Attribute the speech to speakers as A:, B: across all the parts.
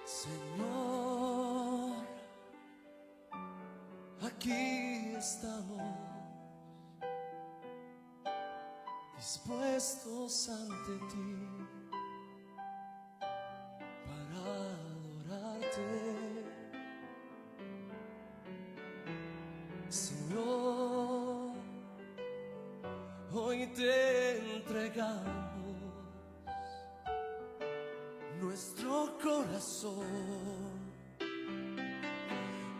A: Señor, aquí estamos, dispuestos ante ti para adorarte. Señor, hoy te entregamos nuestro corazón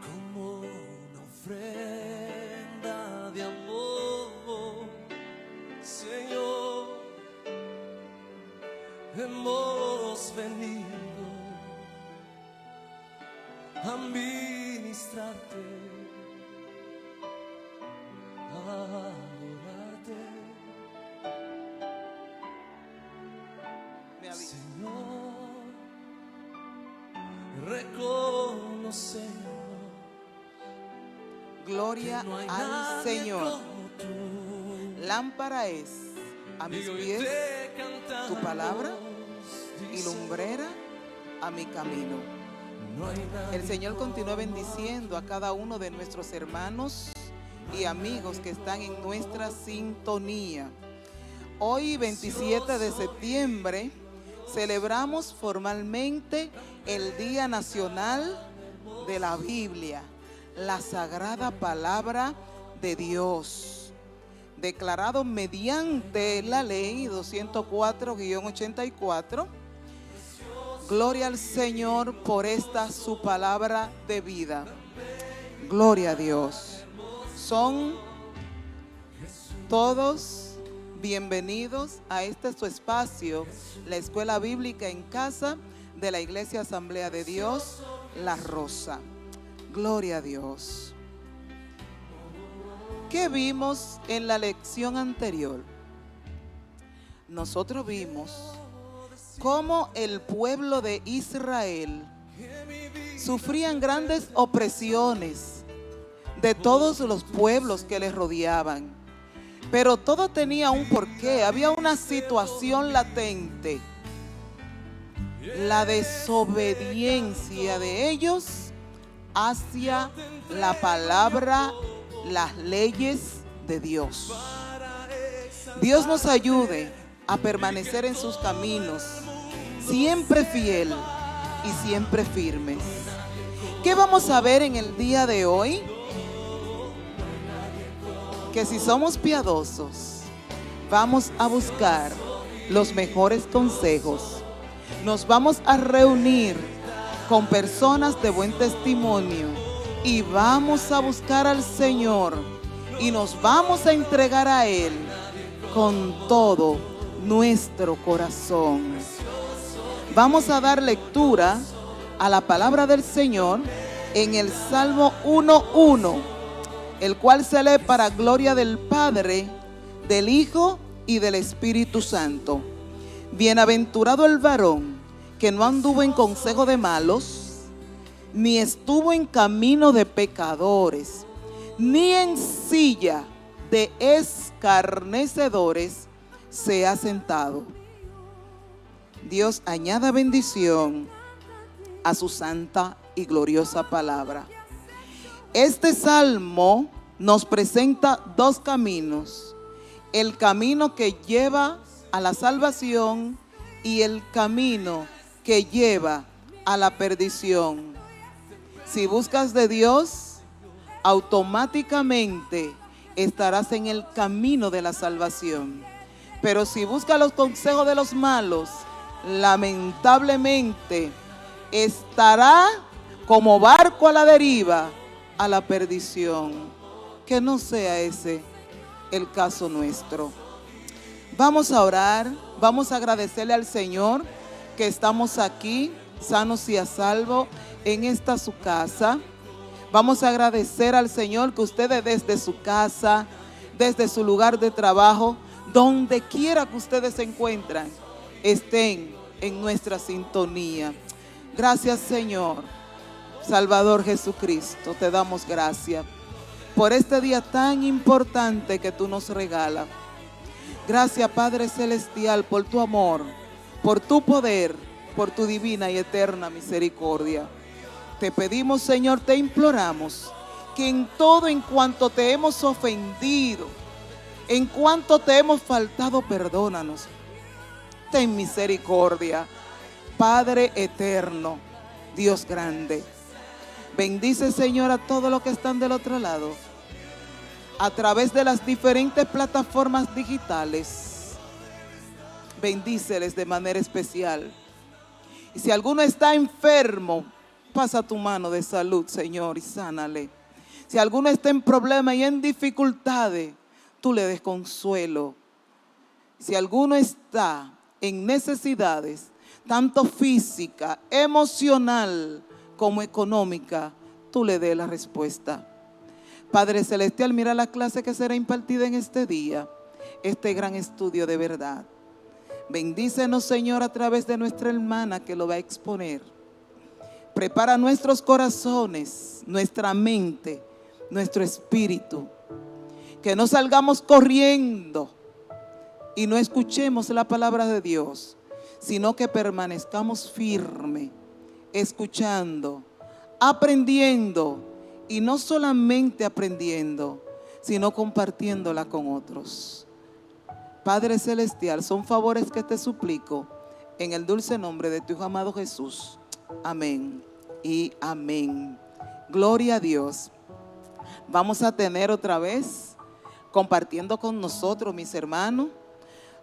A: como una ofrenda de amor. Señor, hemos venido a ministrarte, a adorarte. Señor, reconocemos,
B: gloria al Señor. Lámpara es a mis pies tu palabra y lumbrera a mi camino. El Señor continúa bendiciendo a cada uno de nuestros hermanos y amigos que están en nuestra sintonía. Hoy, 27 de septiembre, celebramos formalmente el Día Nacional de la Biblia, la Sagrada Palabra de Dios, declarado mediante la Ley 204-84. Gloria al Señor por esta su palabra de vida. Gloria a Dios. Son todos bienvenidos a este su espacio, la Escuela Bíblica en Casa de la Iglesia Asamblea de Dios, La Rosa. Gloria a Dios. ¿Qué vimos en la lección anterior? Nosotros vimos cómo el pueblo de Israel sufrían grandes opresiones de todos los pueblos que les rodeaban. Pero todo tenía un porqué, había una situación latente. La desobediencia de ellos hacia la palabra, las leyes de Dios. Dios nos ayude a permanecer en sus caminos, siempre fiel y siempre firmes. ¿Qué vamos a ver en el día de hoy? Que si somos piadosos, vamos a buscar los mejores consejos. Nos vamos a reunir con personas de buen testimonio y vamos a buscar al Señor y nos vamos a entregar a Él con todo nuestro corazón. Vamos a dar lectura a la palabra del Señor en el Salmo 1:1, el cual se lee para gloria del Padre, del Hijo y del Espíritu Santo. Bienaventurado el varón que no anduvo en consejo de malos, ni estuvo en camino de pecadores, ni en silla de escarnecedores se ha sentado. Dios añada bendición a su santa y gloriosa palabra. Este salmo nos presenta dos caminos: el camino que lleva a la salvación y el camino que lleva a la perdición. Si buscas de Dios, automáticamente estarás en el camino de la salvación. Pero si buscas los consejos de los malos, lamentablemente estará como barco a la deriva a la perdición. Que no sea ese el caso nuestro. Vamos a orar, vamos a agradecerle al Señor que estamos aquí sanos y a salvo en esta su casa. Vamos a agradecer al Señor que ustedes desde su casa, desde su lugar de trabajo, donde quiera que ustedes se encuentran, estén en nuestra sintonía. Gracias, Señor. Salvador Jesucristo, te damos gracias por este día tan importante que tú nos regalas. Gracias, Padre Celestial, por tu amor, por tu poder, por tu divina y eterna misericordia. Te pedimos, Señor, te imploramos que en todo, en cuanto te hemos ofendido, en cuanto te hemos faltado, perdónanos. Ten misericordia, Padre eterno, Dios grande. Bendice, Señor, a todos los que están del otro lado, a través de las diferentes plataformas digitales. Bendíceles de manera especial. Y si alguno está enfermo, pasa tu mano de salud, Señor, y sánale. Si alguno está en problemas y en dificultades, tú le des consuelo. Si alguno está en necesidades, tanto física, emocional como económica, tú le des la respuesta. Padre Celestial, mira la clase que será impartida en este día, este gran estudio de verdad. Bendícenos, Señor, a través de nuestra hermana que lo va a exponer. Prepara nuestros corazones, nuestra mente, nuestro espíritu. Que no salgamos corriendo y no escuchemos la palabra de Dios, sino que permanezcamos firmes, escuchando, aprendiendo, y no solamente aprendiendo, sino compartiéndola con otros. Padre Celestial, son favores que te suplico en el dulce nombre de tu Hijo amado Jesús. Amén y amén. Gloria a Dios. Vamos a tener otra vez compartiendo con nosotros, mis hermanos,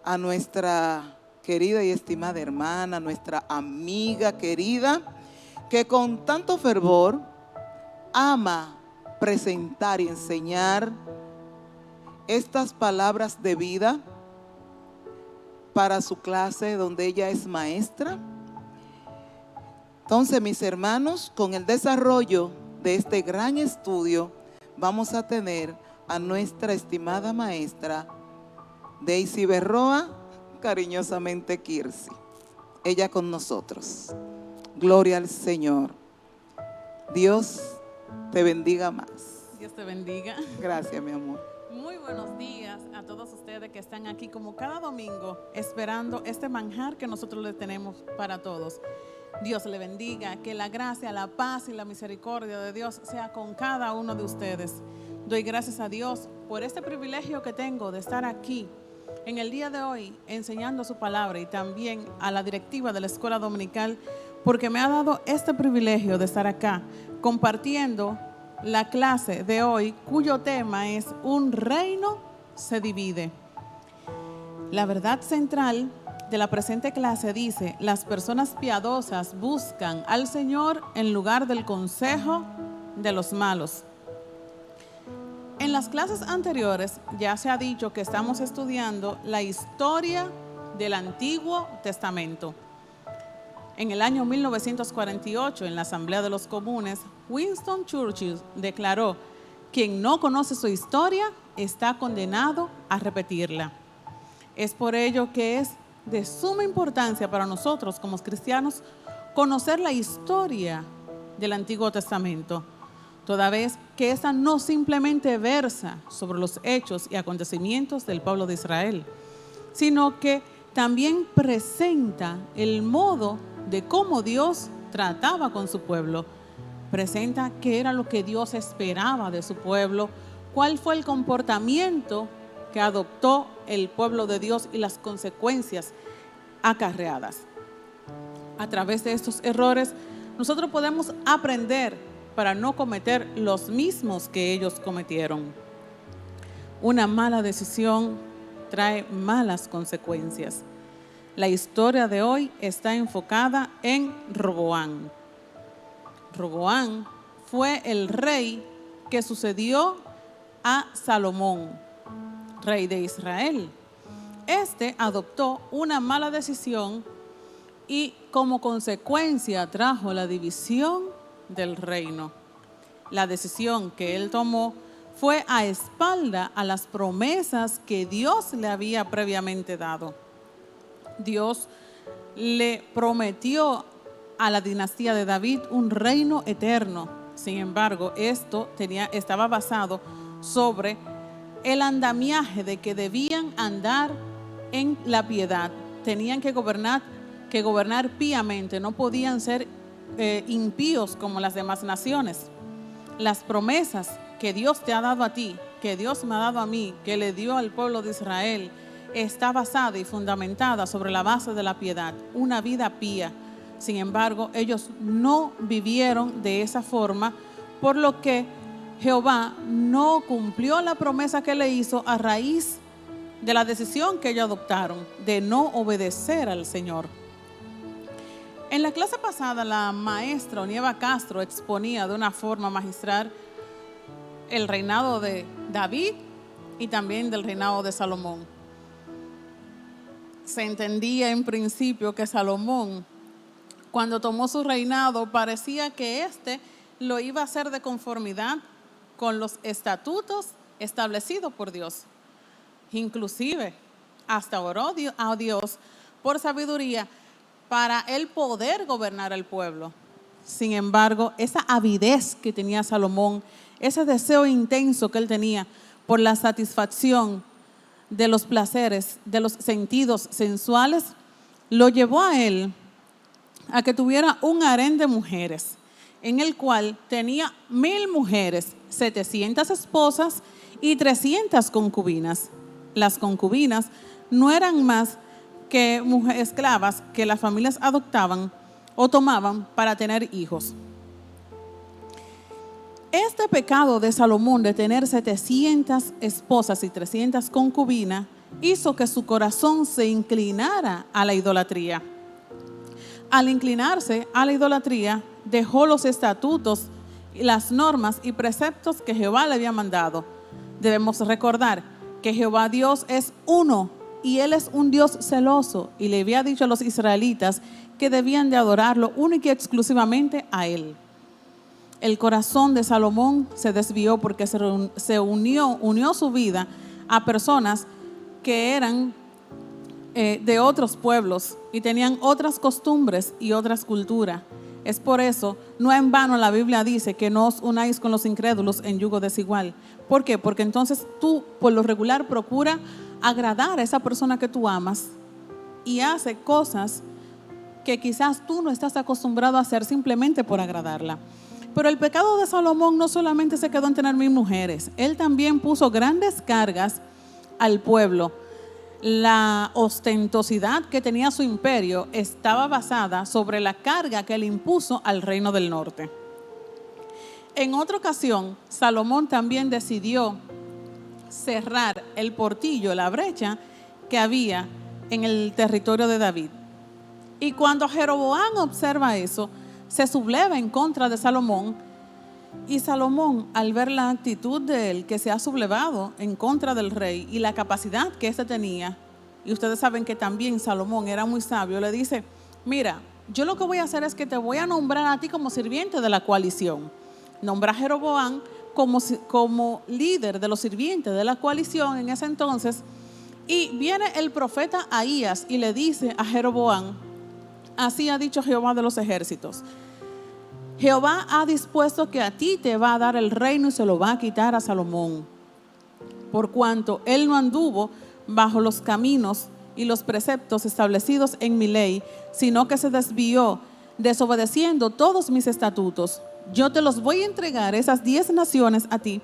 B: a nuestra querida y estimada hermana, nuestra amiga querida, que con tanto fervor ama presentar y enseñar estas palabras de vida para su clase donde ella es maestra. Entonces, mis hermanos, con el desarrollo de este gran estudio, vamos a tener a nuestra estimada maestra Daisy Berroa, cariñosamente Kirsi. Ella con nosotros. Gloria al Señor. Dios te bendiga más.
C: Dios te bendiga.
B: Gracias, mi amor.
C: Muy buenos días a todos ustedes que están aquí como cada domingo esperando este manjar que nosotros les tenemos para todos. Dios le bendiga, que la gracia, la paz y la misericordia de Dios sea con cada uno de ustedes. Doy gracias a Dios por este privilegio que tengo de estar aquí en el día de hoy enseñando su palabra, y también a la directiva de la Escuela Dominical, porque me ha dado este privilegio de estar acá compartiendo la clase de hoy, cuyo tema es Un reino se divide. La verdad central de la presente clase dice: las personas piadosas buscan al Señor en lugar del consejo de los malos. En las clases anteriores ya se ha dicho que estamos estudiando la historia del Antiguo Testamento. En el año 1948, en la Asamblea de los Comunes, Winston Churchill declaró: quien no conoce su historia está condenado a repetirla. Es por ello que es de suma importancia para nosotros como cristianos conocer la historia del Antiguo Testamento, toda vez que esta no simplemente versa sobre los hechos y acontecimientos del pueblo de Israel, sino que también presenta el modo de cómo Dios trataba con su pueblo. Presenta qué era lo que Dios esperaba de su pueblo, cuál fue el comportamiento que adoptó el pueblo de Dios y las consecuencias acarreadas. A través de estos errores, nosotros podemos aprender para no cometer los mismos que ellos cometieron. Una mala decisión trae malas consecuencias. La historia de hoy está enfocada en Roboam. Roboam fue el rey que sucedió a Salomón, rey de Israel. Este adoptó una mala decisión y como consecuencia trajo la división del reino. La decisión que él tomó fue a espalda a las promesas que Dios le había previamente dado. Dios le prometió a la dinastía de David un reino eterno. Sin embargo, esto estaba basado sobre el andamiaje de que debían andar en la piedad. Tenían que gobernar píamente, no podían ser impíos como las demás naciones. Las promesas que Dios te ha dado a ti, que Dios me ha dado a mí, que le dio al pueblo de Israel, está basada y fundamentada sobre la base de la piedad, una vida pía. Sin embargo, ellos no vivieron de esa forma, por lo que Jehová no cumplió la promesa que le hizo a raíz de la decisión que ellos adoptaron de no obedecer al Señor. En la clase pasada, la maestra Onieva Castro exponía de una forma magistral el reinado de David y también del reinado de Salomón. Se entendía en principio que Salomón, cuando tomó su reinado, parecía que lo iba a hacer de conformidad con los estatutos establecidos por Dios. Inclusive, hasta oró a Dios por sabiduría para él poder gobernar al pueblo. Sin embargo, esa avidez que tenía Salomón, ese deseo intenso que él tenía por la satisfacción de los placeres, de los sentidos sensuales, lo llevó a él a que tuviera un harén de mujeres, en el cual tenía 1000 mujeres, 700 esposas y 300 concubinas. Las concubinas no eran más que mujeres esclavas que las familias adoptaban o tomaban para tener hijos. Este pecado de Salomón de tener 700 esposas y 300 concubinas hizo que su corazón se inclinara a la idolatría. Al inclinarse a la idolatría, dejó los estatutos, las normas y preceptos que Jehová le había mandado. Debemos recordar que Jehová Dios es uno y Él es un Dios celoso, y le había dicho a los israelitas que debían de adorarlo única y exclusivamente a Él. El corazón de Salomón se desvió porque se unió su vida a personas que eran de otros pueblos y tenían otras costumbres y otras culturas. Es por eso, no en vano la Biblia dice que no os unáis con los incrédulos en yugo desigual. ¿Por qué? Porque entonces tú por lo regular procura agradar a esa persona que tú amas y hace cosas que quizás tú no estás acostumbrado a hacer simplemente por agradarla. Pero el pecado de Salomón no solamente se quedó en tener 1000 mujeres, él también puso grandes cargas al pueblo. La ostentosidad que tenía su imperio estaba basada sobre la carga que le impuso al reino del norte. En otra ocasión, Salomón también decidió cerrar el portillo, la brecha que había en el territorio de David. Y cuando Jeroboam observa eso, se subleva en contra de Salomón. Y Salomón, al ver la actitud de él, que se ha sublevado en contra del rey y la capacidad que éste tenía, y ustedes saben que también Salomón era muy sabio, le dice: mira, yo lo que voy a hacer es que te voy a nombrar a ti como sirviente de la coalición. Nombra a Jeroboam como líder de los sirvientes de la coalición en ese entonces. Y viene el profeta Ahías y le dice a Jeroboam: así ha dicho Jehová de los ejércitos, Jehová ha dispuesto que a ti te va a dar el reino y se lo va a quitar a Salomón, por cuanto él no anduvo bajo los caminos y los preceptos establecidos en mi ley, sino que se desvió, desobedeciendo todos mis estatutos. Yo te los voy a entregar, esas 10 naciones, a ti,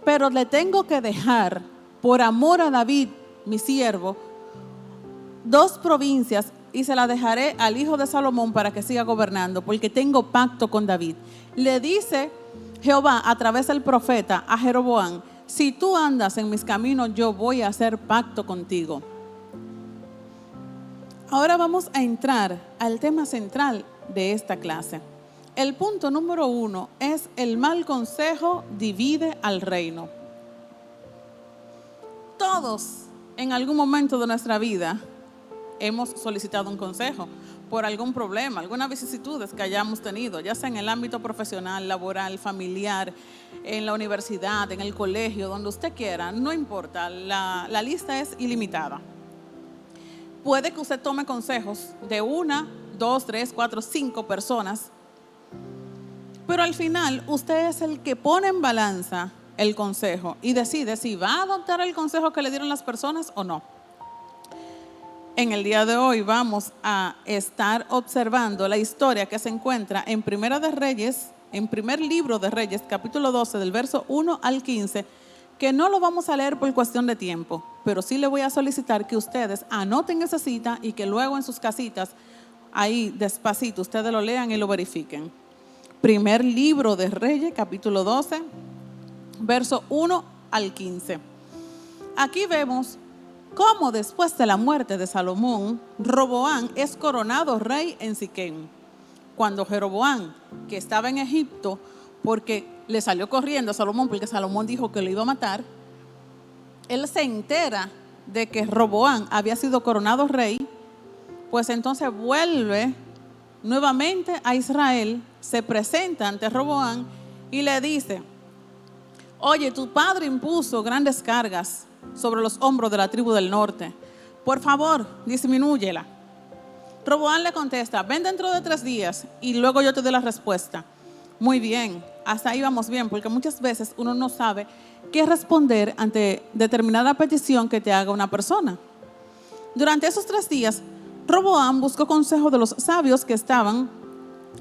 C: pero le tengo que dejar, por amor a David, mi siervo, 2 provincias, y se la dejaré al hijo de Salomón para que siga gobernando, porque tengo pacto con David. Le dice Jehová a través del profeta a Jeroboam: si tú andas en mis caminos, yo voy a hacer pacto contigo. Ahora vamos a entrar al tema central de esta clase. El punto número 1 es: el mal consejo divide al reino. Todos en algún momento de nuestra vida hemos solicitado un consejo por algún problema, algunas vicisitudes que hayamos tenido, ya sea en el ámbito profesional, laboral, familiar, en la universidad, en el colegio, donde usted quiera, no importa, la lista es ilimitada. Puede que usted tome consejos de 1, 2, 3, 4, 5 personas, pero al final usted es el que pone en balanza el consejo y decide si va a adoptar el consejo que le dieron las personas o no. En el día de hoy vamos a estar observando la historia que se encuentra en Primera de Reyes, en primer libro de Reyes, capítulo 12, del verso 1 al 15, que no lo vamos a leer por cuestión de tiempo, pero sí le voy a solicitar que ustedes anoten esa cita y que luego en sus casitas, ahí despacito, ustedes lo lean y lo verifiquen. Primer libro de Reyes, capítulo 12, verso 1 al 15. Aquí vemos cómo después de la muerte de Salomón, Roboam es coronado rey en Siquem. Cuando Jeroboam, que estaba en Egipto, porque le salió corriendo a Salomón, porque Salomón dijo que lo iba a matar, él se entera de que Roboam había sido coronado rey, pues entonces vuelve nuevamente a Israel, se presenta ante Roboam y le dice: oye, tu padre impuso grandes cargas sobre los hombros de la tribu del norte. Por favor, disminúyela. Roboam le contesta: ven dentro de 3 días y luego yo te doy la respuesta. Muy bien, hasta ahí vamos bien, porque muchas veces uno no sabe qué responder ante determinada petición que te haga una persona. Durante esos 3 días, Roboam buscó consejo de los sabios que estaban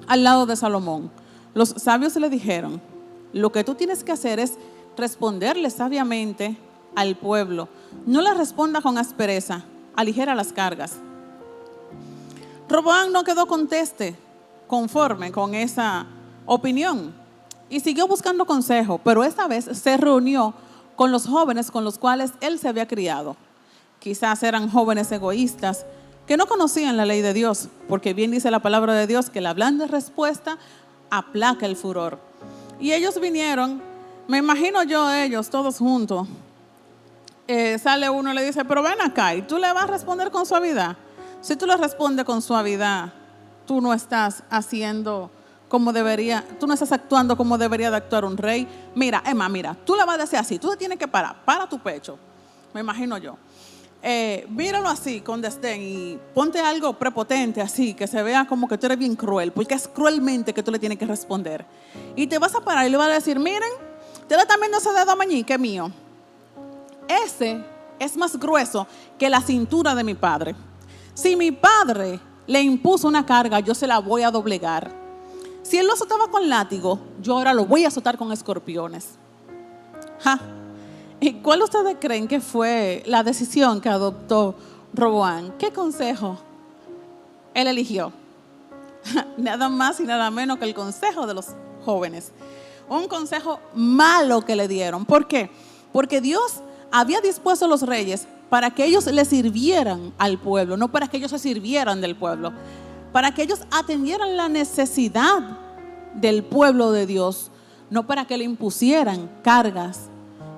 C: al lado de Salomón. Los sabios le dijeron: lo que tú tienes que hacer es responderle sabiamente al pueblo. No le responda con aspereza, aligera las cargas. Roboam no quedó conforme con esa opinión y siguió buscando consejo, pero esta vez se reunió con los jóvenes con los cuales él se había criado. Quizás eran jóvenes egoístas que no conocían la ley de Dios, porque bien dice la palabra de Dios que la blanda respuesta aplaca el furor. Y ellos vinieron, me imagino yo ellos todos juntos. Sale uno y le dice: pero ven acá, ¿y tú le vas a responder con suavidad? Si tú le respondes con suavidad, tú no estás haciendo como debería, tú no estás actuando como debería de actuar un rey. Mira, Emma, mira, tú le vas a decir así, tú te tienes que parar, para tu pecho, me imagino yo. Míralo así, con desdén, y ponte algo prepotente así, que se vea como que tú eres bien cruel, porque es cruelmente que tú le tienes que responder. Y te vas a parar y le vas a decir: miren, ustedes están viendo ese dedo meñique mío. Ese es más grueso que la cintura de mi padre. Si mi padre le impuso una carga, yo se la voy a doblegar. Si él lo azotaba con látigo, yo ahora lo voy a azotar con escorpiones. ¡Ja! ¿Y cuál ustedes creen que fue la decisión que adoptó Roboam? ¿Qué consejo él eligió? Nada más y nada menos que el consejo de los jóvenes. Un consejo malo que le dieron. ¿Por qué? Porque Dios había dispuesto a los reyes para que ellos le sirvieran al pueblo, no para que ellos se sirvieran del pueblo, para que ellos atendieran la necesidad del pueblo de Dios, no para que le impusieran cargas.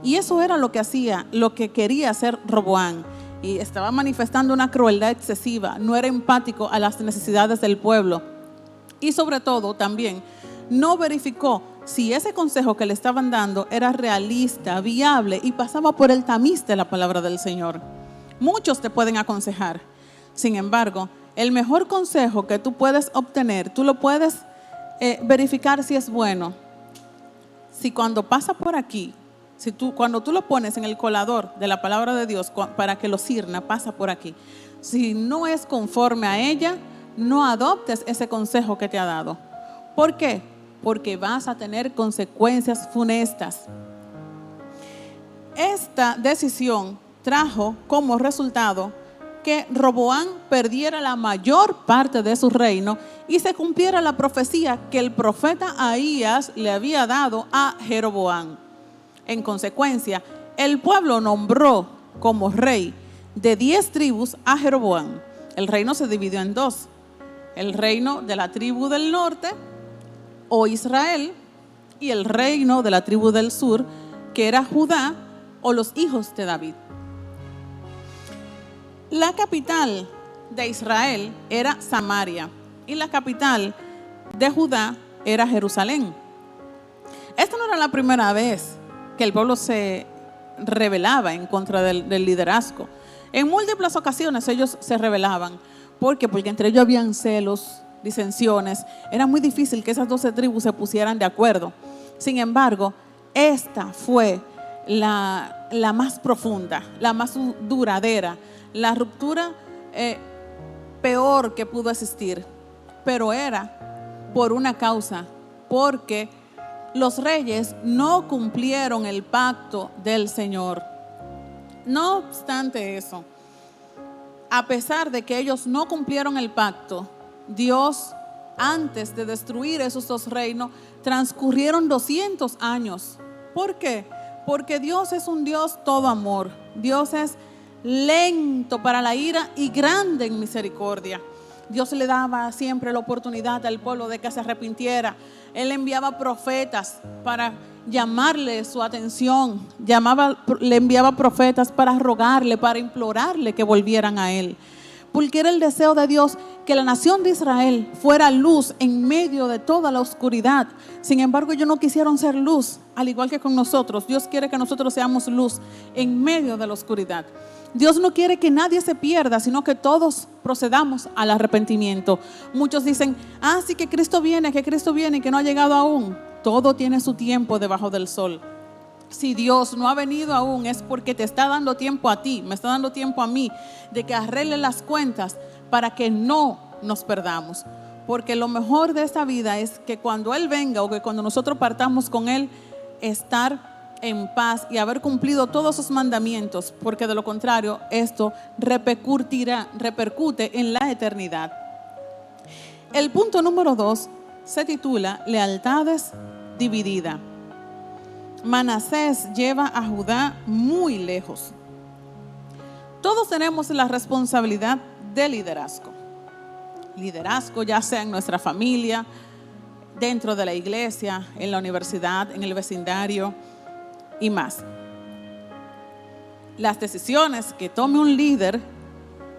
C: Y eso era lo que quería hacer Roboam, y estaba manifestando una crueldad excesiva, no era empático a las necesidades del pueblo, y sobre todo también no verificó si ese consejo que le estaban dando era realista, viable y pasaba por el tamiz de la palabra del Señor. Muchos te pueden aconsejar, sin embargo, el mejor consejo que tú puedes obtener, tú lo puedes verificar si es bueno. Si cuando pasa por aquí, cuando tú lo pones en el colador de la palabra de Dios para que lo sirna, pasa por aquí. Si no es conforme a ella, no adoptes ese consejo que te ha dado. ¿Por qué? Porque vas a tener consecuencias funestas. Esta decisión trajo como resultado que Roboam perdiera la mayor parte de su reino y se cumpliera la profecía que el profeta Ahías le había dado a Jeroboam. En consecuencia, el pueblo nombró como rey de 10 tribus a Jeroboam. El reino se dividió en dos: el reino de la tribu del norte, o Israel, y el reino de la tribu del sur, que era Judá, o los hijos de David. La capital de Israel era Samaria y la capital de Judá era Jerusalén. Esta no era la primera vez que el pueblo se rebelaba en contra del liderazgo. En múltiples ocasiones ellos se rebelaban. ¿Por qué? Porque entre ellos habían celos, disensiones. Era muy difícil que esas 12 tribus se pusieran de acuerdo. Sin embargo, esta fue la más profunda, la más duradera, la ruptura peor que pudo existir. Pero era por una causa, porque los reyes no cumplieron el pacto del Señor. No obstante eso, a pesar de que ellos no cumplieron el pacto, Dios, antes de destruir esos dos reinos, transcurrieron 200 años. ¿Por qué? Porque Dios es un Dios todo amor. Dios es lento para la ira y grande en misericordia. Dios le daba siempre la oportunidad al pueblo de que se arrepintiera. Él enviaba profetas para llamarle su atención. Le enviaba profetas para rogarle, para implorarle que volvieran a Él. Porque era el deseo de Dios que la nación de Israel fuera luz en medio de toda la oscuridad. Sin embargo, ellos no quisieron ser luz, al igual que con nosotros. Dios quiere que nosotros seamos luz en medio de la oscuridad. Dios no quiere que nadie se pierda, sino que todos procedamos al arrepentimiento. Muchos dicen, sí, que Cristo viene y que no ha llegado aún. Todo tiene su tiempo debajo del sol. Si Dios no ha venido aún, es porque te está dando tiempo a ti, me está dando tiempo a mí, de que arregle las cuentas para que no nos perdamos. Porque lo mejor de esta vida es que cuando Él venga, o que cuando nosotros partamos con Él, estar en paz y haber cumplido todos sus mandamientos, porque de lo contrario esto repercute en la eternidad. El punto número 2 se titula lealtades divididas. Manasés lleva a Judá muy lejos. Todos tenemos la responsabilidad de liderazgo. Liderazgo ya sea en nuestra familia, dentro de la iglesia, en la universidad, en el vecindario y más. Las decisiones que tome un líder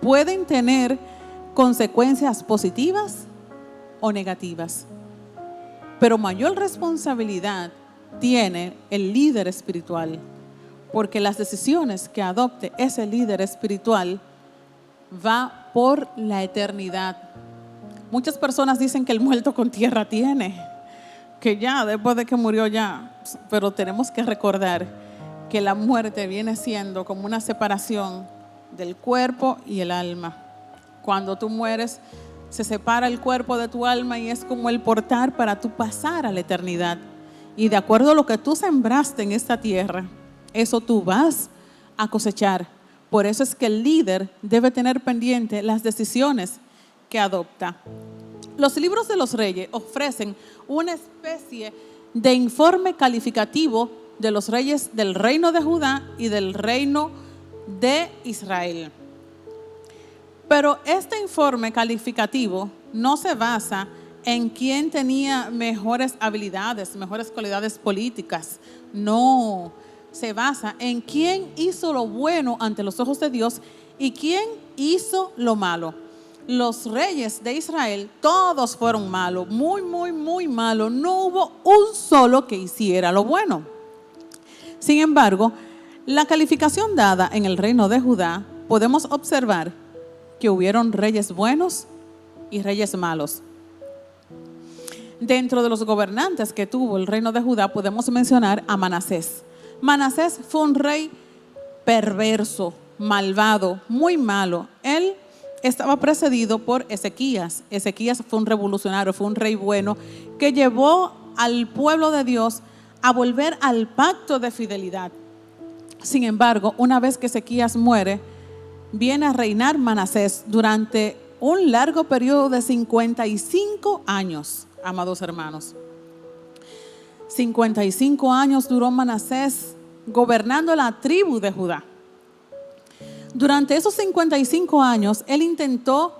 C: pueden tener consecuencias positivas o negativas, pero mayor responsabilidad tiene el líder espiritual, porque las decisiones que adopte ese líder espiritual va por la eternidad. Muchas personas dicen que el muerto con tierra tiene, que ya después de que murió ya, pero tenemos que recordar que la muerte viene siendo como una separación del cuerpo y el alma. Cuando tú mueres, se separa el cuerpo de tu alma y es como el portal para tú pasar a la eternidad. Y de acuerdo a lo que tú sembraste en esta tierra, eso tú vas a cosechar. Por eso es que el líder debe tener pendiente las decisiones que adopta. Los libros de los reyes ofrecen una especie de informe calificativo de los reyes del reino de Judá y del reino de Israel. Pero este informe calificativo no se basa en quién tenía mejores habilidades, mejores cualidades políticas. No, se basa en quién hizo lo bueno ante los ojos de Dios y quién hizo lo malo. Los reyes de Israel, todos fueron malos, muy malos. No hubo un solo que hiciera lo bueno. Sin embargo, la calificación dada en el reino de Judá, podemos observar que hubieron reyes buenos y reyes malos. Dentro de los gobernantes que tuvo el reino de Judá podemos mencionar a Manasés. Manasés fue un rey perverso, malvado, muy malo. Él estaba precedido por Ezequías. Ezequías fue un revolucionario, fue un rey bueno que llevó al pueblo de Dios a volver al pacto de fidelidad. Sin embargo, una vez que Ezequías muere, viene a reinar Manasés durante un largo periodo de 55 años, amados hermanos. 55 años duró Manasés gobernando la tribu de Judá. Durante esos 55 años, él intentó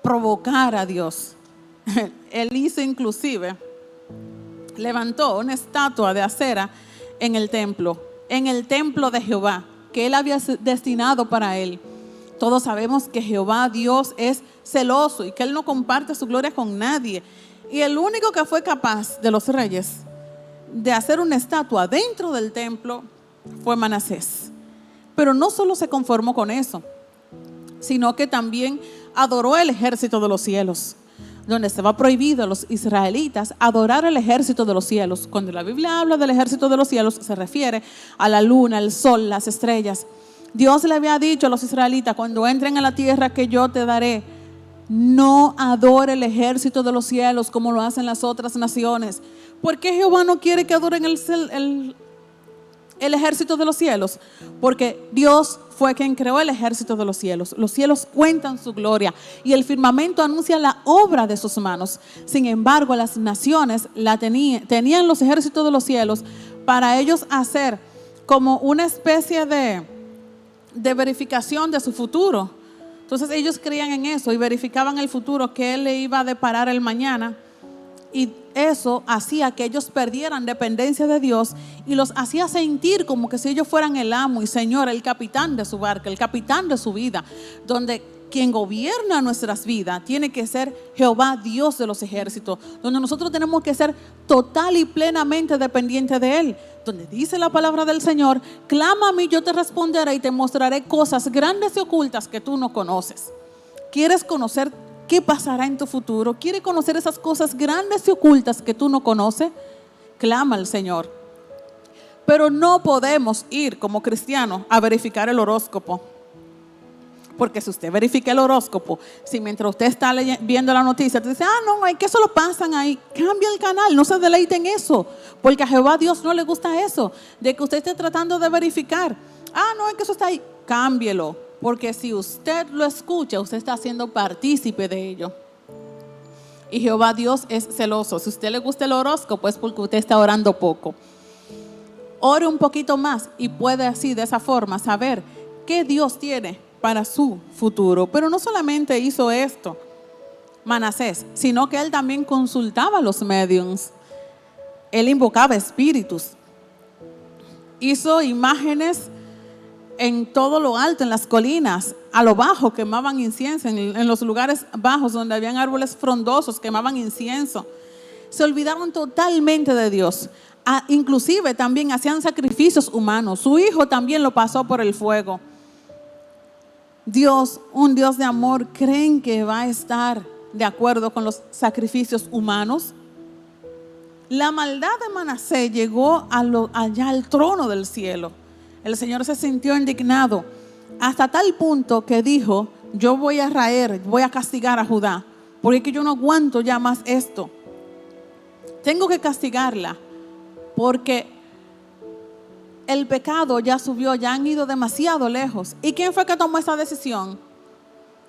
C: provocar a Dios. Él hizo inclusive, levantó una estatua de acera en el templo de Jehová, que él había destinado para él. Todos sabemos que Jehová, Dios, es celoso y que él no comparte su gloria con nadie. Y el único que fue capaz de los reyes de hacer una estatua dentro del templo fue Manasés. Pero no solo se conformó con eso, sino que también adoró el ejército de los cielos, donde estaba prohibido a los israelitas adorar el ejército de los cielos. Cuando la Biblia habla del ejército de los cielos, se refiere a la luna, el sol, las estrellas. Dios le había dicho a los israelitas: cuando entren a la tierra que yo te daré, no adore el ejército de los cielos como lo hacen las otras naciones. ¿Por qué Jehová no quiere que adoren el ejército de los cielos? Porque Dios fue quien creó el ejército de los cielos. Los cielos cuentan su gloria y el firmamento anuncia la obra de sus manos. Sin embargo, las naciones tenían los ejércitos de los cielos para ellos hacer como una especie de verificación de su futuro. Entonces ellos creían en eso y verificaban el futuro, que Él le iba a deparar el mañana. Y eso hacía que ellos perdieran dependencia de Dios y los hacía sentir como que si ellos fueran el amo y señor, el capitán de su barca, el capitán de su vida, donde quien gobierna nuestras vidas tiene que ser Jehová, Dios de los ejércitos, donde nosotros tenemos que ser total y plenamente dependientes de Él, donde dice la palabra del Señor: clama a mí, yo te responderé y te mostraré cosas grandes y ocultas que tú no conoces. ¿Quieres conocer qué pasará en tu futuro? ¿Quieres conocer esas cosas grandes y ocultas que tú no conoces? Clama al Señor. Pero no podemos ir como cristianos a verificar el horóscopo. Porque si usted verifica el horóscopo, si mientras usted está viendo la noticia, te dice: no, es que eso lo pasan ahí, cambia el canal, no se deleite en eso, porque a Jehová Dios no le gusta eso, de que usted esté tratando de verificar. No, es que eso está ahí, cámbielo, porque si usted lo escucha, usted está siendo partícipe de ello. Y Jehová Dios es celoso. Si a usted le gusta el horóscopo, es porque usted está orando poco. Ore un poquito más y puede así, de esa forma, saber qué Dios tiene para su futuro. Pero no solamente hizo esto Manasés, sino que él también consultaba a los mediums. Él invocaba espíritus. Hizo imágenes en todo lo alto, en las colinas, a lo bajo quemaban incienso, en los lugares bajos donde habían árboles frondosos quemaban incienso. Se olvidaron totalmente de Dios. Inclusive también hacían sacrificios humanos. Su hijo también lo pasó por el fuego. Dios, un Dios de amor, ¿creen que va a estar de acuerdo con los sacrificios humanos? La maldad de Manasés llegó allá al trono del cielo. El Señor se sintió indignado hasta tal punto que dijo: yo voy a raer, voy a castigar a Judá, porque es que yo no aguanto ya más esto. Tengo que castigarla porque el pecado ya subió, ya han ido demasiado lejos. ¿Y quién fue que tomó esa decisión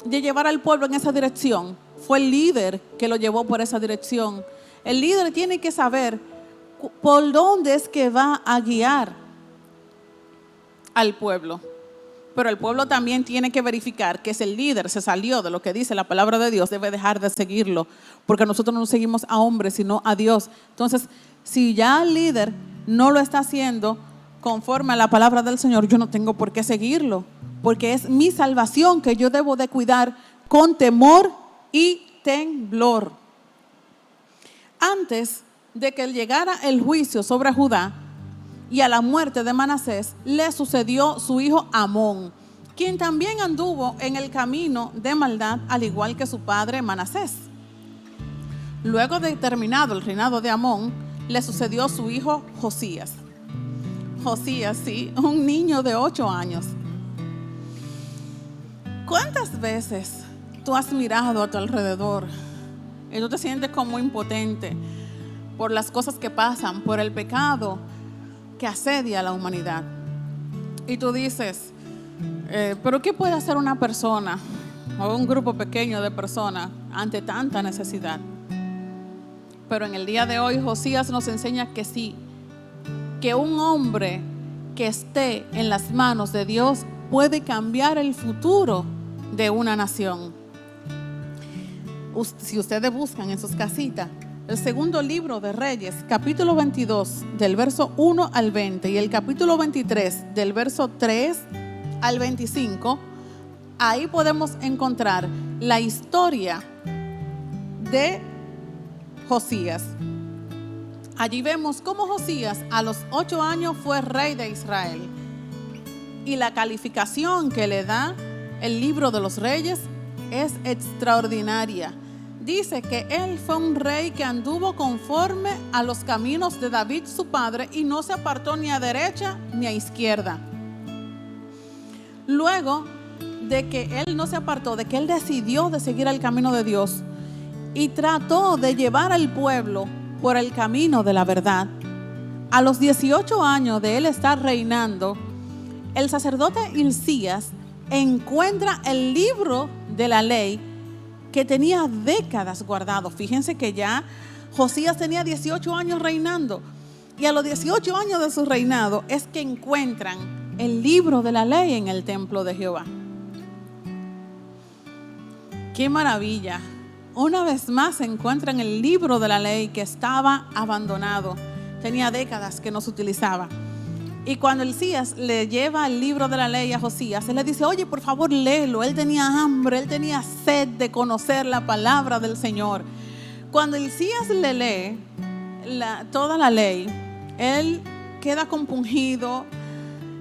C: de llevar al pueblo en esa dirección? Fue el líder que lo llevó por esa dirección. El líder tiene que saber por dónde es que va a guiar al pueblo. Pero el pueblo también tiene que verificar que si el líder se salió de lo que dice la palabra de Dios, debe dejar de seguirlo, porque nosotros no seguimos a hombres sino a Dios. Entonces, si ya el líder no lo está haciendo conforme a la palabra del Señor, yo no tengo por qué seguirlo, porque es mi salvación que yo debo de cuidar con temor y temblor. Antes de que llegara el juicio sobre Judá y a la muerte de Manasés, le sucedió su hijo Amón, quien también anduvo en el camino de maldad, al igual que su padre Manasés. Luego de terminado el reinado de Amón, le sucedió su hijo Josías. Josías, sí, un niño de 8 años. ¿Cuántas veces tú has mirado a tu alrededor y tú te sientes como impotente por las cosas que pasan, por el pecado que asedia a la humanidad? Y tú dices, ¿pero qué puede hacer una persona o un grupo pequeño de personas ante tanta necesidad? Pero en el día de hoy Josías nos enseña que sí, que un hombre que esté en las manos de Dios puede cambiar el futuro de una nación. Si ustedes buscan en sus casitas el segundo libro de Reyes, capítulo 22, del verso 1 al 20, y el capítulo 23, del verso 3 al 25, ahí podemos encontrar la historia de Josías. Allí vemos cómo Josías a los 8 años fue rey de Israel. Y la calificación que le da el libro de los reyes es extraordinaria. Dice que él fue un rey que anduvo conforme a los caminos de David su padre y no se apartó ni a derecha ni a izquierda. Luego de que él no se apartó, de que él decidió de seguir el camino de Dios y trató de llevar al pueblo por el camino de la verdad, a los 18 años de él estar reinando, el sacerdote Hilcías encuentra el libro de la ley que tenía décadas guardado. Fíjense que ya Josías tenía 18 años reinando, y a los 18 años de su reinado es que encuentran el libro de la ley en el templo de Jehová. ¡Qué maravilla! Una vez más se encuentran el libro de la ley que estaba abandonado. Tenía décadas que no se utilizaba. Y cuando Hilcías le lleva el libro de la ley a Josías, él le dice, oye, por favor, léelo. Él tenía hambre, él tenía sed de conocer la palabra del Señor. Cuando Hilcías le lee toda la ley, él queda compungido,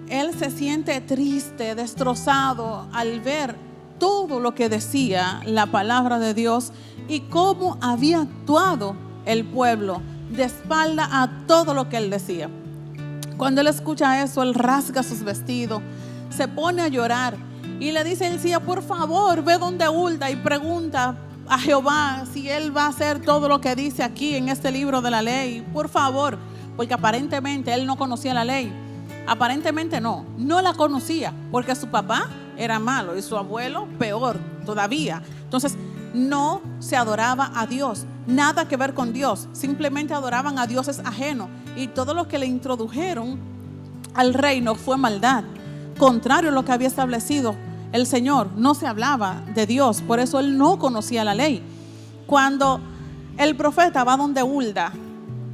C: él se siente triste, destrozado al ver todo lo que decía la palabra de Dios y cómo había actuado el pueblo de espalda a todo lo que él decía. Cuando él escucha eso, él rasga sus vestidos, se pone a llorar y le dice a Hilcías, por favor, ve donde Hulda y pregunta a Jehová si él va a hacer todo lo que dice aquí en este libro de la ley, por favor, porque aparentemente él no conocía la ley. Aparentemente no la conocía, porque su papá era malo y su abuelo peor todavía. Entonces no se adoraba a Dios, nada que ver con Dios, simplemente adoraban a dioses ajenos, y todo lo que le introdujeron al reino fue maldad, contrario a lo que había establecido el Señor. No se hablaba de Dios, por eso él no conocía la ley. Cuando el profeta va donde Hulda,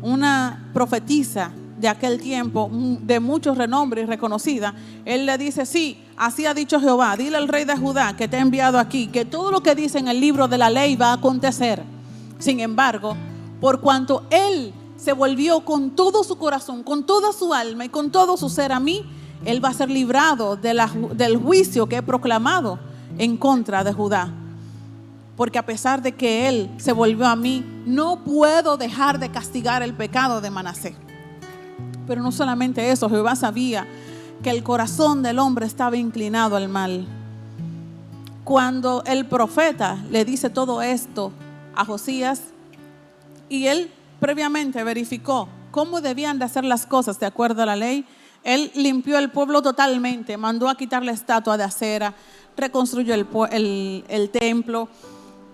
C: una profetisa de aquel tiempo, de mucho renombre y reconocida, él le dice, sí, así ha dicho Jehová, dile al rey de Judá que te ha enviado aquí, que todo lo que dice en el libro de la ley va a acontecer. Sin embargo, por cuanto él se volvió con todo su corazón, con toda su alma y con todo su ser a mí, él va a ser librado del juicio que he proclamado en contra de Judá. Porque a pesar de que él se volvió a mí, no puedo dejar de castigar el pecado de Manasés. Pero no solamente eso, Jehová sabía que el corazón del hombre estaba inclinado al mal. Cuando el profeta le dice todo esto a Josías, y él previamente verificó cómo debían de hacer las cosas de acuerdo a la ley, él limpió el pueblo totalmente, mandó a quitar la estatua de acera, reconstruyó el templo,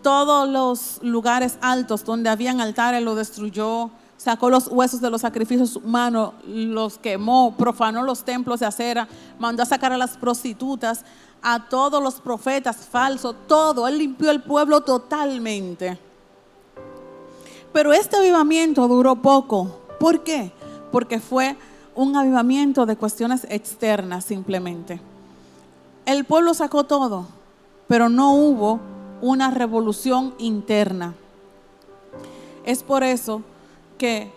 C: todos los lugares altos donde habían altares lo destruyó, sacó los huesos de los sacrificios humanos, los quemó, profanó los templos de acera, mandó a sacar a las prostitutas, a todos los profetas falsos, todo. Él limpió el pueblo totalmente. Pero este avivamiento duró poco. ¿Por qué? Porque fue un avivamiento de cuestiones externas simplemente. El pueblo sacó todo, pero no hubo una revolución interna. Es por eso que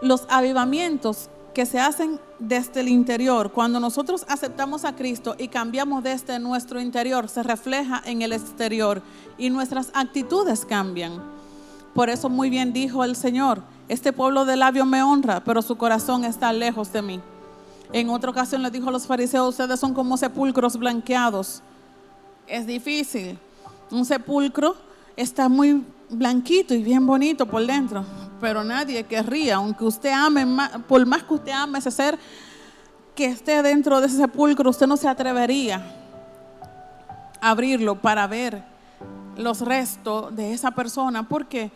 C: los avivamientos que se hacen desde el interior, cuando nosotros aceptamos a Cristo y cambiamos desde nuestro interior, se refleja en el exterior y nuestras actitudes cambian. Por eso muy bien dijo el Señor: este pueblo de labios me honra, pero su corazón está lejos de mí. En otra ocasión le dijo a los fariseos: ustedes son como sepulcros blanqueados. Es difícil. Un sepulcro está muy blanquito y bien bonito por dentro, pero nadie querría, aunque usted ame, por más que usted ame ese ser que esté dentro de ese sepulcro, usted no se atrevería a abrirlo para ver los restos de esa persona, porque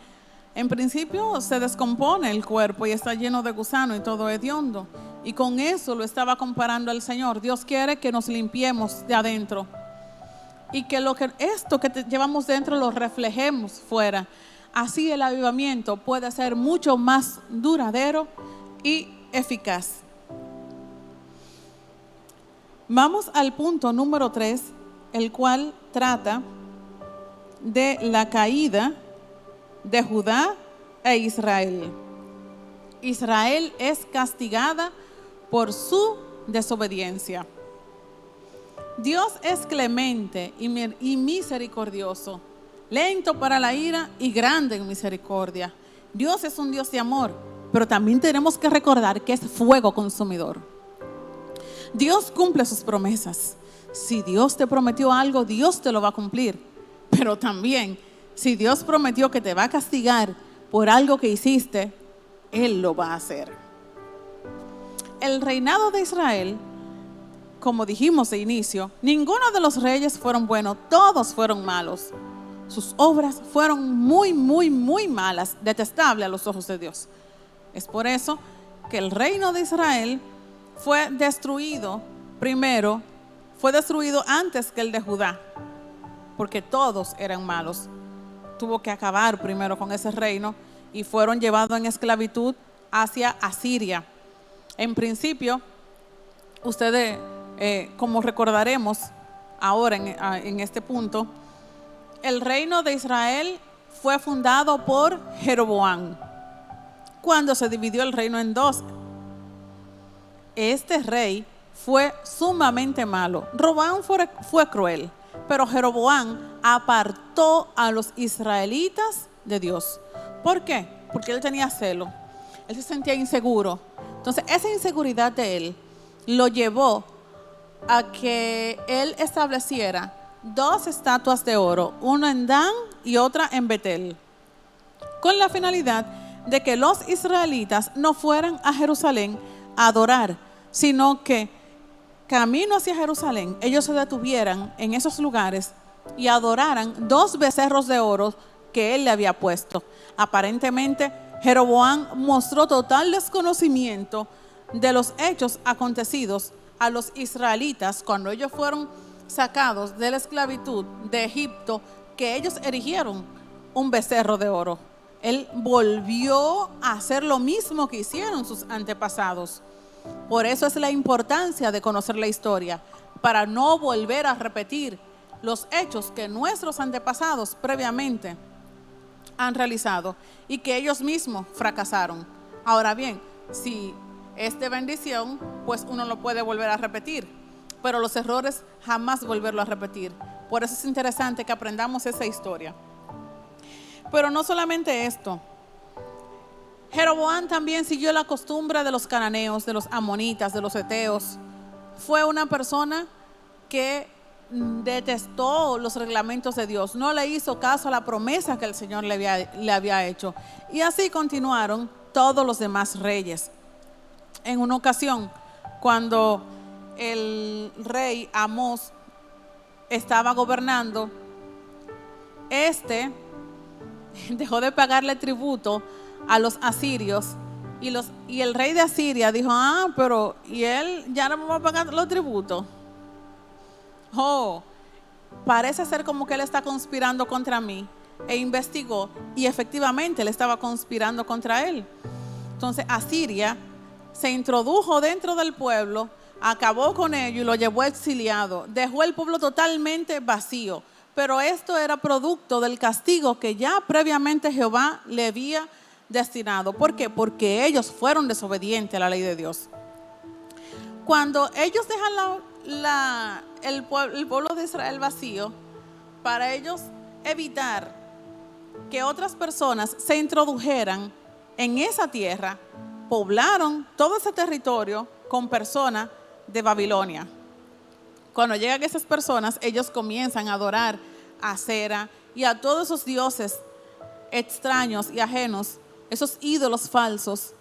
C: en principio se descompone el cuerpo y está lleno de gusano y todo hediondo. Y con eso lo estaba comparando el Señor. Dios quiere que nos limpiemos de adentro y que esto que llevamos dentro lo reflejemos fuera. Así el avivamiento puede ser mucho más duradero y eficaz. Vamos al punto número 3, el cual trata de la caída de Judá e Israel. Israel es castigada por su desobediencia. Dios es clemente y misericordioso, lento para la ira y grande en misericordia. Dios es un Dios de amor, pero también tenemos que recordar que es fuego consumidor. Dios cumple sus promesas. Si Dios te prometió algo, Dios te lo va a cumplir. Pero también, si Dios prometió que te va a castigar por algo que hiciste, Él lo va a hacer. El reinado de Israel, como dijimos de inicio, ninguno de los reyes fueron buenos, todos fueron malos. Sus obras fueron muy, muy, muy malas, detestables a los ojos de Dios. Es por eso que el reino de Israel fue destruido primero, fue destruido antes que el de Judá, porque todos eran malos. Tuvo que acabar primero con ese reino y fueron llevados en esclavitud hacia Asiria. En principio, ustedes, como recordaremos ahora en este punto, el reino de Israel fue fundado por Jeroboam, cuando se dividió el reino en dos. Este rey fue sumamente malo. Roboam fue cruel, pero Jeroboam apartó a los israelitas de Dios. ¿Por qué? Porque él tenía celo. Él se sentía inseguro. Entonces, esa inseguridad de él lo llevó a que él estableciera 2 estatuas de oro, una en Dan y otra en Betel, con la finalidad de que los israelitas no fueran a Jerusalén a adorar, sino que camino hacia Jerusalén ellos se detuvieran en esos lugares y adoraran 2 becerros de oro que él le había puesto. Aparentemente Jeroboam mostró total desconocimiento de los hechos acontecidos a los israelitas cuando ellos fueron sacados de la esclavitud de Egipto, que ellos erigieron un becerro de oro. Él volvió a hacer lo mismo que hicieron sus antepasados. Por eso es la importancia de conocer la historia, para no volver a repetir los hechos que nuestros antepasados previamente han realizado y que ellos mismos fracasaron. Ahora bien, si es de bendición, pues uno lo puede volver a repetir, pero los errores jamás volverlo a repetir. Por eso es interesante que aprendamos esa historia. Pero no solamente esto, Jeroboam también siguió la costumbre de los cananeos, de los amonitas, de los heteos. Fue una persona que detestó los reglamentos de Dios, no le hizo caso a la promesa que el Señor le había hecho. Y así continuaron todos los demás reyes. En una ocasión, cuando el rey Amós estaba gobernando, dejó de pagarle tributo a los asirios y el rey de Asiria dijo: pero ¿y él ya no me va a pagar los tributos? Parece ser como que él está conspirando contra mí. E investigó y efectivamente él estaba conspirando contra él. Entonces Asiria se introdujo dentro del pueblo, acabó con ello y lo llevó exiliado. Dejó el pueblo totalmente vacío. Pero esto era producto del castigo que ya previamente Jehová le había destinado. ¿Por qué? Porque ellos fueron desobedientes a la ley de Dios. Cuando ellos dejan el pueblo de Israel vacío, para ellos evitar que otras personas se introdujeran en esa tierra, poblaron todo ese territorio con personas de Babilonia. Cuando llegan esas personas, ellos comienzan a adorar a Acera y a todos esos dioses extraños y ajenos, esos ídolos falsos.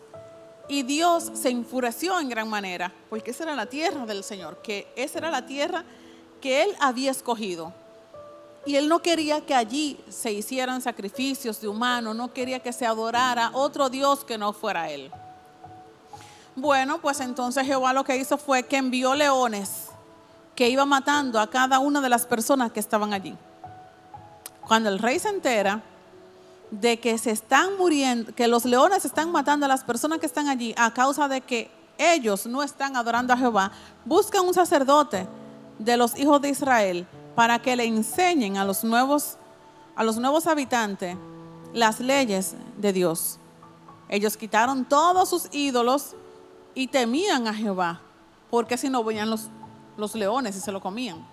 C: Y Dios se enfureció en gran manera, porque esa era la tierra del Señor, que esa era la tierra que Él había escogido. Y Él no quería que allí se hicieran sacrificios de humanos, no quería que se adorara otro Dios que no fuera Él. Bueno, pues entonces Jehová lo que hizo fue que envió leones que iban matando a cada una de las personas que estaban allí. Cuando el rey se entera de que se están muriendo, que los leones están matando a las personas que están allí a causa de que ellos no están adorando a Jehová, busca un sacerdote de los hijos de Israel para que le enseñen a los nuevos habitantes las leyes de Dios. Ellos quitaron todos sus ídolos y temían a Jehová, porque si no venían los leones y se lo comían.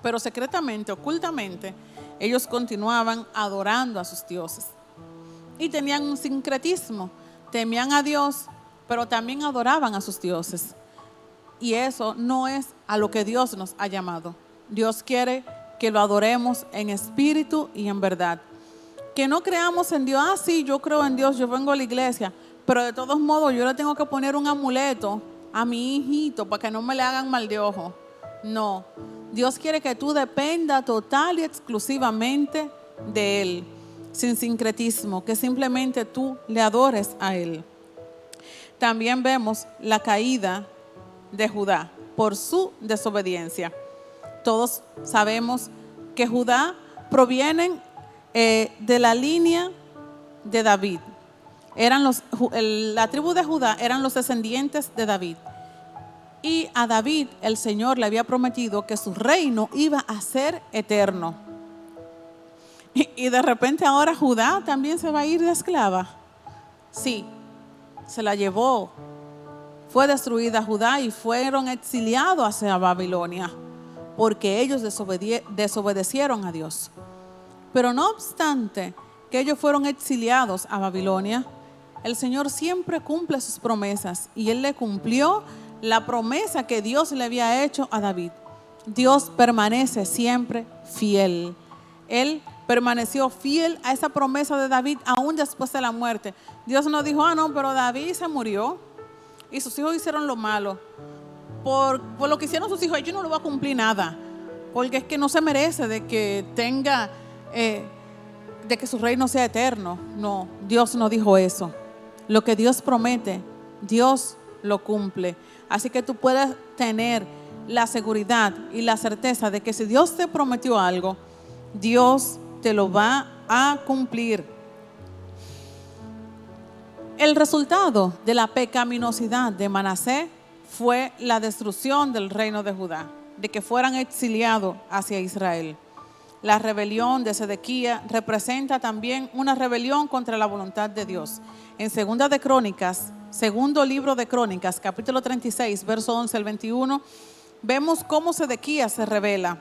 C: Pero secretamente, ocultamente, ellos continuaban adorando a sus dioses. Y tenían un sincretismo, temían a Dios, pero también adoraban a sus dioses. Y eso no es a lo que Dios nos ha llamado. Dios quiere que lo adoremos en espíritu y en verdad. Que no creamos en Dios, sí, yo creo en Dios, yo vengo a la iglesia, pero de todos modos yo le tengo que poner un amuleto a mi hijito para que no me le hagan mal de ojo. No, Dios quiere que tú dependas total y exclusivamente de Él, sin sincretismo, que simplemente tú le adores a Él. También vemos la caída de Judá por su desobediencia. Todos sabemos que Judá provienen de la línea de David. La tribu de Judá eran los descendientes de David. Y a David el Señor le había prometido que su reino iba a ser eterno. Y de repente ahora Judá también se va a ir de esclava. Sí, se la llevó. Fue destruida Judá y fueron exiliados hacia Babilonia, porque ellos desobedecieron a Dios. Pero no obstante que ellos fueron exiliados a Babilonia, el Señor siempre cumple sus promesas y Él le cumplió la promesa que Dios le había hecho a David. Dios permanece siempre fiel. Él permaneció fiel a esa promesa de David aún después de la muerte. Dios no dijo, no, pero David se murió y sus hijos hicieron lo malo. Por lo que hicieron sus hijos, yo no le voy a cumplir nada, porque es que no se merece de que tenga, de que su reino sea eterno. No, Dios no dijo eso. Lo que Dios promete, Dios lo cumple. Así que tú puedes tener la seguridad y la certeza de que si Dios te prometió algo, Dios te lo va a cumplir. El resultado de la pecaminosidad de Manasés fue la destrucción del reino de Judá, de que fueran exiliados hacia Israel. La rebelión de Sedequías representa también una rebelión contra la voluntad de Dios. En segundo libro de Crónicas, capítulo 36, verso 11 al 21, vemos cómo Sedequías se rebela.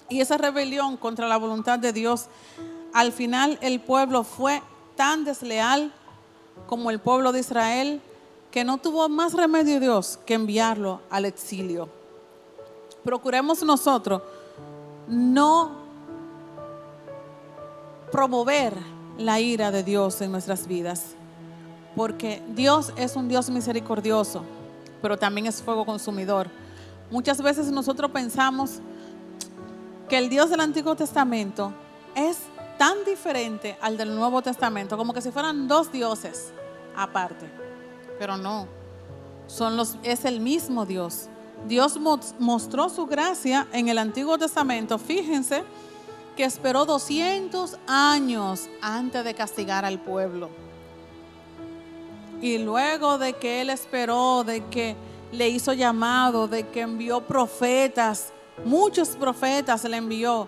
C: Y esa rebelión contra la voluntad de Dios, al final el pueblo fue tan desleal como el pueblo de Israel, que no tuvo más remedio Dios que enviarlo al exilio. Procuremos nosotros no promover la ira de Dios en nuestras vidas, porque Dios es un Dios misericordioso, pero también es fuego consumidor. Muchas veces nosotros pensamos que el Dios del Antiguo Testamento es tan diferente al del Nuevo Testamento, como que si fueran dos dioses aparte. Pero no, es el mismo Dios. Dios mostró su gracia en el Antiguo Testamento. Fíjense que esperó 200 años antes de castigar al pueblo. Y luego de que Él esperó, de que le hizo llamado, de que envió profetas, muchos profetas le envió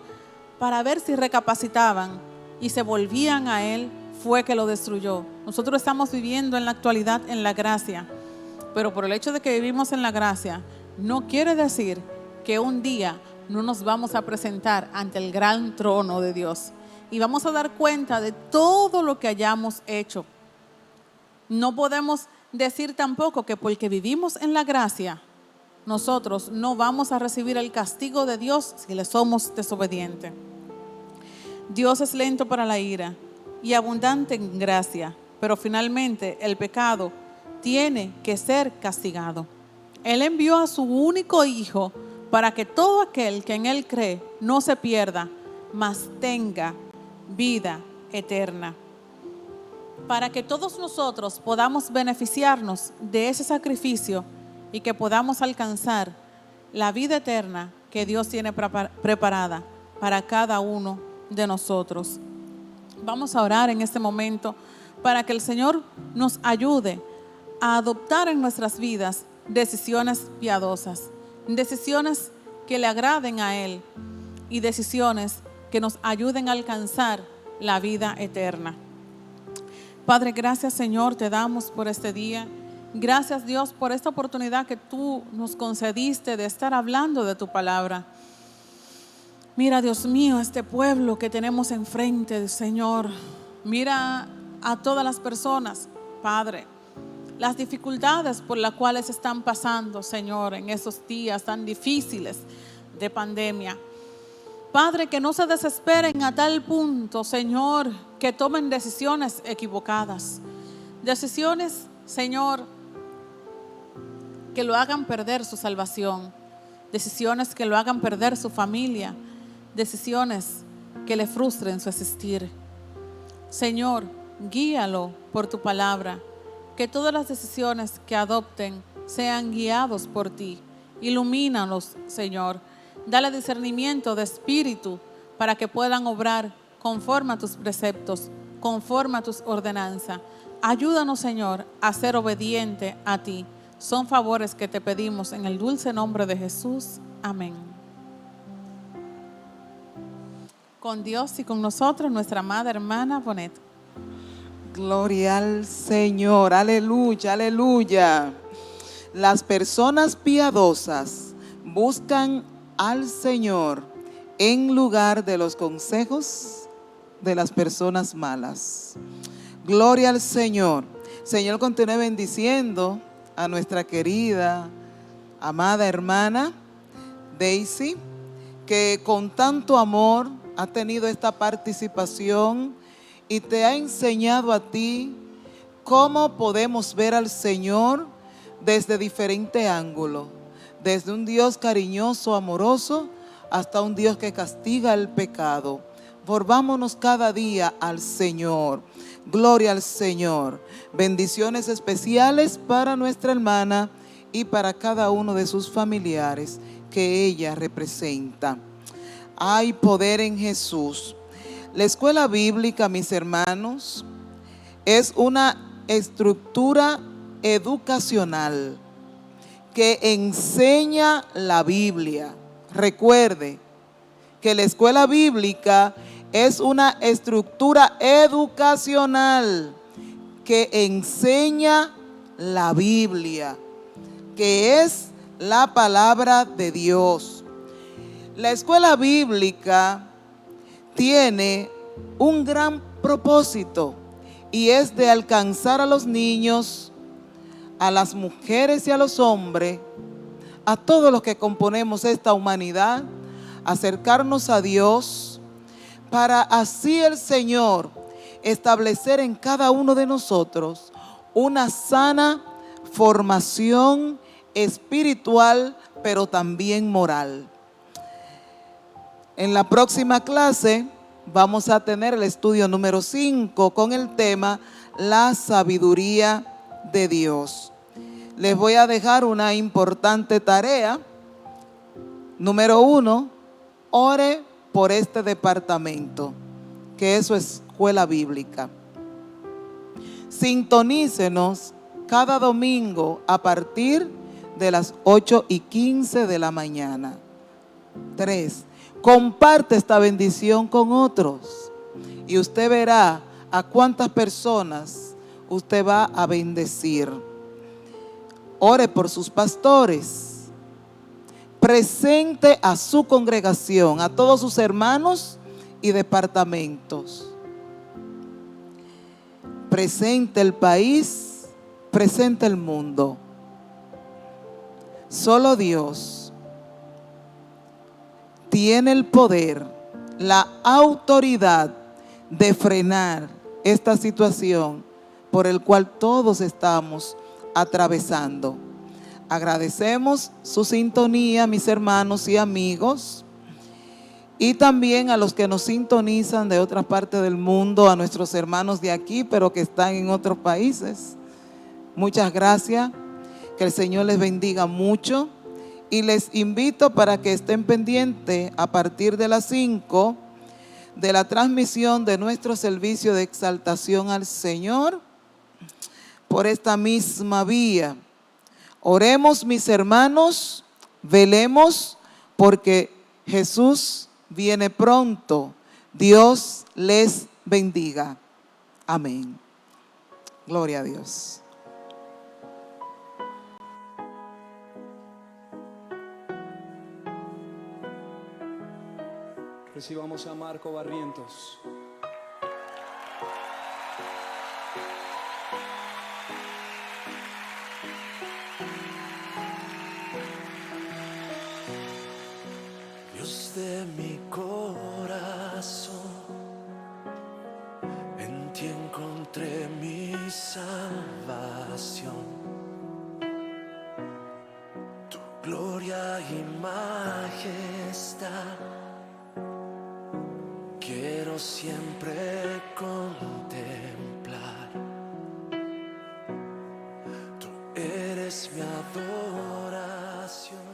C: para ver si recapacitaban y se volvían a Él, fue que lo destruyó. Nosotros estamos viviendo en la actualidad en la gracia, pero por el hecho de que vivimos en la gracia, no quiere decir que un día no nos vamos a presentar ante el gran trono de Dios. y vamos a dar cuenta de todo lo que hayamos hecho. No podemos decir tampoco que porque vivimos en la gracia, nosotros no vamos a recibir el castigo de Dios si le somos desobedientes. Dios es lento para la ira y abundante en gracia, pero finalmente el pecado tiene que ser castigado. Él envió a su único Hijo para que todo aquel que en Él cree no se pierda, mas tenga vida eterna. Para que todos nosotros podamos beneficiarnos de ese sacrificio y que podamos alcanzar la vida eterna que Dios tiene preparada para cada uno de nosotros. Vamos a orar en este momento para que el Señor nos ayude a adoptar en nuestras vidas decisiones piadosas, decisiones que le agraden a Él y decisiones que nos ayuden a alcanzar la vida eterna. Padre, gracias Señor, te damos por este día. Gracias Dios por esta oportunidad que tú nos concediste de estar hablando de tu palabra. Mira, Dios mío, este pueblo que tenemos enfrente, Señor. Mira a todas las personas, Padre, las dificultades por las cuales están pasando, Señor, en esos días tan difíciles de pandemia. Padre, que no se desesperen a tal punto, Señor, que tomen decisiones equivocadas. Decisiones, Señor, que lo hagan perder su salvación. Decisiones que lo hagan perder su familia. Decisiones que le frustren su existir. Señor, guíalo por tu palabra. Que todas las decisiones que adopten sean guiados por ti. Ilumínalos, Señor. Dale discernimiento de espíritu para que puedan obrar conforme a tus preceptos, conforme a tus ordenanzas. Ayúdanos, Señor, a ser obediente a ti. Son favores que te pedimos en el dulce nombre de Jesús. Amén. Con Dios y con nosotros, nuestra amada hermana Bonet.
B: Gloria al Señor, aleluya, aleluya. Las personas piadosas buscan al Señor en lugar de los consejos de las personas malas. Gloria al Señor. Señor, continúe bendiciendo a nuestra querida, amada hermana Daisy, que con tanto amor ha tenido esta participación y te ha enseñado a ti cómo podemos ver al Señor desde diferente ángulo, desde un Dios cariñoso, amoroso, hasta un Dios que castiga el pecado. Volvámonos cada día al Señor. Gloria al Señor. Bendiciones especiales para nuestra hermana y para cada uno de sus familiares que ella representa. Hay poder en Jesús. La escuela bíblica, mis hermanos, es una estructura educacional que enseña la Biblia. Recuerde que la escuela bíblica es una estructura educacional que enseña la Biblia, que es la palabra de Dios. La escuela bíblica tiene un gran propósito y es de alcanzar a los niños, a las mujeres y a los hombres, a todos los que componemos esta humanidad, acercarnos a Dios, para así el Señor establecer en cada uno de nosotros una sana formación espiritual, pero también moral. En la próxima clase vamos a tener el estudio número 5 con el tema la sabiduría de Dios. Les voy a dejar una importante tarea. Número 1, ore por este departamento, que es su escuela bíblica. Sintonícenos cada domingo a partir de las 8:15 de la mañana. 3, comparte esta bendición con otros y usted verá a cuántas personas usted va a bendecir. Ore por sus pastores. Presente a su congregación, a todos sus hermanos y departamentos. Presente el país, presente el mundo. Solo Dios tiene el poder, la autoridad de frenar esta situación por el cual todos estamos atravesando. Agradecemos su sintonía, mis hermanos y amigos, y también a los que nos sintonizan de otras partes del mundo, a nuestros hermanos de aquí, pero que están en otros países. Muchas gracias, que el Señor les bendiga mucho, y les invito para que estén pendientes a partir de las 5 de la transmisión de nuestro servicio de exaltación al Señor por esta misma vía. Oremos, mis hermanos, velemos, porque Jesús viene pronto. Dios les bendiga. Amén. Gloria a Dios.
D: Recibamos a Marco Barrientos.
A: Dios de mi corazón, en ti encontré mi salvación. Tu gloria y majestad quiero siempre contemplar. Tú eres mi adoración.